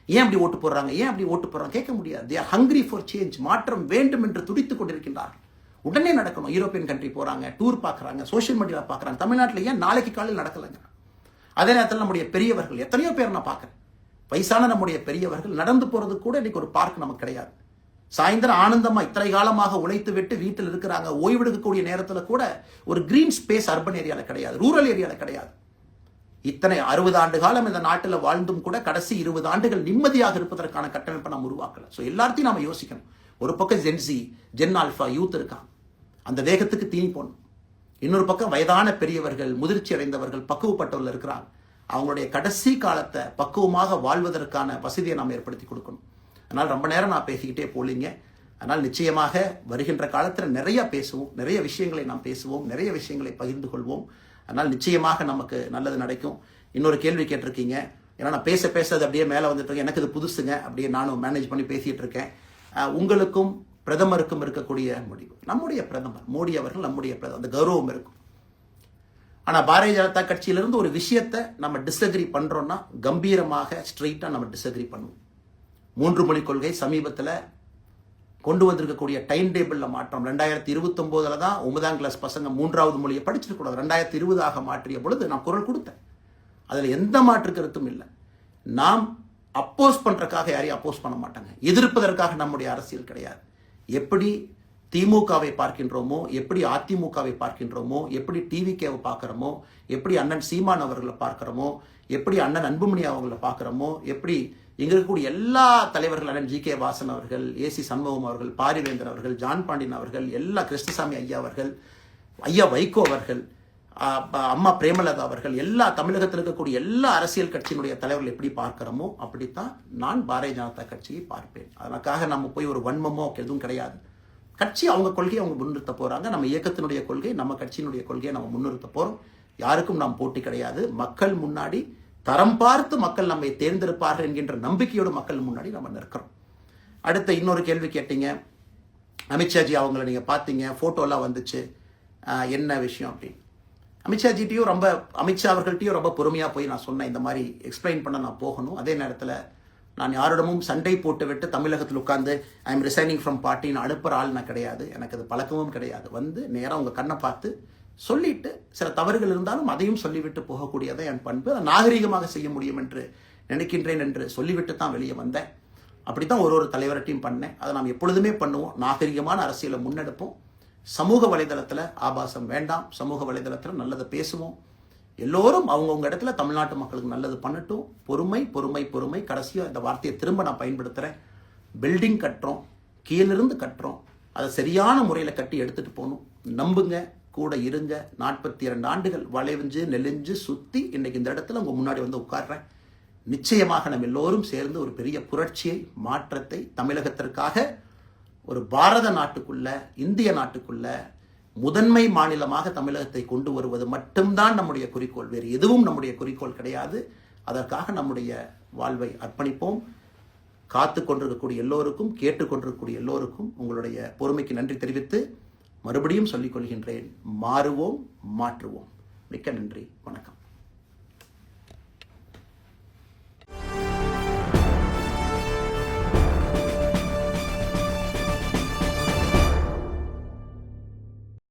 ஏன் அப்படி ஓட்டு போடுறாங்க, ஏன் அப்படி ஓட்டு போடுறாங்க கேட்க முடியாது. They are hungry for change. மாற்றம் வேண்டும் என்று துடித்துக் கொண்டிருக்கின்றார். உடனே நடக்கணும். யூரோப்பியன் கண்ட்ரி போகிறாங்க, டூர் பார்க்குறாங்க, சோஷியல் மீடியாவில் பார்க்குறாங்க. தமிழ்நாட்டில் ஏன் நாளைக்கு காலையில் நடக்கலைங்க? அதே நேரத்தில் நம்முடைய பெரியவர்கள் எத்தனையோ பேர் நான் பார்க்குறேன். வயசான நம்முடைய பெரியவர்கள் நடந்து போறது கூட இன்னைக்கு ஒரு பார்க் நமக்கு கிடையாது. சாயந்தரம் ஆனந்தமா இத்தனை காலமாக உழைத்து விட்டு வீட்டில் இருக்கிறாங்க, ஓய்வெடுக்கக்கூடிய நேரத்தில் கூட ஒரு கிரீன் ஸ்பேஸ் அர்பன் ஏரியாவில் கிடையாது, ரூரல் ஏரியாவில் கிடையாது. இத்தனை 60 ஆண்டு காலம் இந்த நாட்டில் வாழ்ந்தும் கூட கடைசி 20 ஆண்டுகள் நிம்மதியாக இருப்பதற்கான கட்டமைப்பை நாம் உருவாக்கல. ஸோ எல்லாத்தையும் நாம யோசிக்கணும். ஒரு பக்கம் ஜென்சி, ஜென் ஆல்பா யூத் இருக்காங்க, அந்த வேகத்துக்கு தீனி போடணும். இன்னொரு பக்கம் வயதான பெரியவர்கள், முதிர்ச்சி அடைந்தவர்கள், பக்குவப்பட்டவர்கள் இருக்கிறாங்க. அவங்களுடைய கடைசி காலத்தை பக்குவமாக வாழ்வதற்கான வசதியை நாம் ஏற்படுத்தி கொடுக்கணும். அதனால் ரொம்ப நேரம் நான் பேசிக்கிட்டே போலீங்க. அதனால் நிச்சயமாக வருகின்ற காலத்தில் நிறைய பேசுவோம், நிறைய விஷயங்களை நாம் பேசுவோம், நிறைய விஷயங்களை பகிர்ந்து கொள்வோம். அதனால் நிச்சயமாக நமக்கு நல்லது நடக்கும். இன்னொரு கேள்வி கேட்டிருக்கீங்க, ஏன்னா நான் பேச அது அப்படியே மேலே வந்துட்டு இருக்கேன், எனக்கு இது புதுசுங்க, அப்படியே நானும் மேனேஜ் பண்ணி பேசிட்டு இருக்கேன். உங்களுக்கும் பிரதமருக்கும் இருக்கக்கூடிய முடிவு, நம்முடைய பிரதமர் மோடி அவர்கள் நம்முடைய பிரதமர், அந்த கௌரவம் இருக்கும். ஆனால் பாரதிய ஜனதா கட்சியிலிருந்து ஒரு விஷயத்தை நம்ம டிஸ்அக்ரி பண்றோம்னா கம்பீரமாக ஸ்ட்ரெயிட்டா நம்ம டிஸ்அக்ரி பண்ணுவோம். 3 மொழி கொள்கை சமீபத்தில் கொண்டு வந்திருக்கக்கூடிய டைம் டேபிள்ல மாற்றம் 2029 தான் 9ஆம் கிளாஸ் பசங்க 3வது மொழியை படிச்சிருக்கூடாது, 2020 மாற்றிய பொழுது நான் குரல் கொடுத்தேன். அதில் எந்த மாற்று கருத்தும் இல்லை. நாம் அப்போஸ் பண்றதுக்காக யாரையும் அப்போஸ் பண்ண மாட்டாங்க, எதிர்ப்பதற்காக நம்முடைய அரசியல் கிடையாது. எப்படி திமுகவை பார்க்கின்றோமோ, எப்படி அதிமுகவை பார்க்கின்றோமோ, எப்படி டிவிகேவை பார்க்கிறோமோ, எப்படி அண்ணன் சீமான் அவர்களை பார்க்கிறோமோ, எப்படி அண்ணன் அன்புமணி அவர்களை பார்க்கிறோமோ, எப்படி இங்க இருக்கக்கூடிய எல்லா தலைவர்கள், அண்ணன் ஜி.கே. வாசன் அவர்கள், ஏசி சண்முகம் அவர்கள், பாரிவேந்தர் அவர்கள், ஜான் பாண்டியன் அவர்கள், எல்லா கிருஷ்ணசாமி ஐயா அவர்கள், ஐயா வைகோ அவர்கள், அம்மா பிரேமலதா அவர்கள், எல்லா தமிழகத்தில் இருக்கக்கூடிய எல்லா அரசியல் கட்சியினுடைய தலைவர்கள் எப்படி பார்க்கிறோமோ அப்படித்தான் நான் பாரதிய ஜனதா கட்சியை பார்ப்பேன். அதற்காக நம்ம போய் ஒரு வன்மமோ எதுவும் கிடையாது. கட்சி அவங்க கொள்கையை அவங்க முன்னிறுத்த போறாங்க, நம்ம இயக்கத்தினுடைய கொள்கை, நம்ம கட்சியினுடைய கொள்கையை நம்ம முன்னிறுத்த போறோம். யாருக்கும் நாம் போட்டி கிடையாது. மக்கள் முன்னாடி தரம் பார்த்து மக்கள் நம்மை தேர்ந்தெடுப்பார்கள் என்கின்ற நம்பிக்கையோடு மக்கள் முன்னாடி நம்ம நிற்கிறோம். அடுத்த இன்னொரு கேள்வி கேட்டீங்க, அமித்ஷாஜி அவங்களை நீங்க பார்த்தீங்க, போட்டோலாம் வந்துச்சு, என்ன விஷயம் அப்படின்னு. அமித்ஷாஜிட்டையும் அமித்ஷா அவர்கள்ட்டையும் ரொம்ப பொறுமையா போய் நான் சொன்னேன், இந்த மாதிரி எக்ஸ்பிளைன் பண்ண நான் போகணும். அதே நேரத்தில் நான் யாரிடமும் சண்டை போட்டு விட்டு தமிழகத்தில் உட்கார்ந்து ஐ எம் ரிசைனிங் ஃப்ரம் பார்ட்டின்னு அனுப்புற ஆள் நான் கிடையாது, எனக்கு அது பழக்கமும் கிடையாது. வந்து நேராக உங்க கண்ணை பார்த்து சொல்லிட்டு சில தவறுகள் இருந்தாலும் அதையும் சொல்லிவிட்டு போகக்கூடியதை என் பண்பு, அதை நாகரிகமாக செய்ய முடியும் என்று நினைக்கின்றேன் என்று சொல்லிவிட்டு தான் வெளியே வந்தேன். அப்படித்தான் ஒரு தலைவர்கிட்டையும் பண்ணேன். அதை நாம் எப்பொழுதுமே பண்ணுவோம். நாகரிகமான அரசியலை முன்னெடுப்போம். சமூக வலைதளத்தில் ஆபாசம் வேண்டாம், சமூக வலைதளத்தில் நல்லதை பேசுவோம். எல்லோரும் அவங்கவுங்க இடத்துல தமிழ்நாட்டு மக்களுக்கு நல்லது பண்ணட்டும். பொறுமை பொறுமை பொறுமை. கடைசியாக இந்த வார்த்தையை திரும்ப நான் பயன்படுத்துகிறேன். பில்டிங் கட்டுறோம், கீழிருந்து கட்டுறோம், அதை சரியான முறையில் கட்டி எடுத்துகிட்டு போகணும். நம்புங்க, கூட இருங்க. 42 ஆண்டுகள் வளைவிஞ்சு நெலிஞ்சு சுற்றி இன்னைக்கு இந்த இடத்துல உங்கள் முன்னாடி வந்து உட்கார்றேன். நிச்சயமாக நம்ம எல்லோரும் சேர்ந்து ஒரு பெரிய புரட்சியை, மாற்றத்தை தமிழகத்திற்காக, ஒரு பாரத நாட்டுக்குள்ள, இந்திய நாட்டுக்குள்ள முதன்மை மாநிலமாக தமிழகத்தை கொண்டு வருவது மட்டும்தான் நம்முடைய குறிக்கோள். வேறு எதுவும் நம்முடைய குறிக்கோள் கிடையாது. அதற்காக நம்முடைய வாழ்வை அர்ப்பணிப்போம். காத்து கொண்டிருக்கக்கூடிய எல்லோருக்கும், கேட்டுக்கொண்டிருக்கக்கூடிய எல்லோருக்கும் உங்களுடைய பொறுமைக்கு நன்றி தெரிவித்து மறுபடியும் சொல்லிக் கொள்கின்றேன். மாறுவோம், மாற்றுவோம். மிக்க நன்றி. வணக்கம்.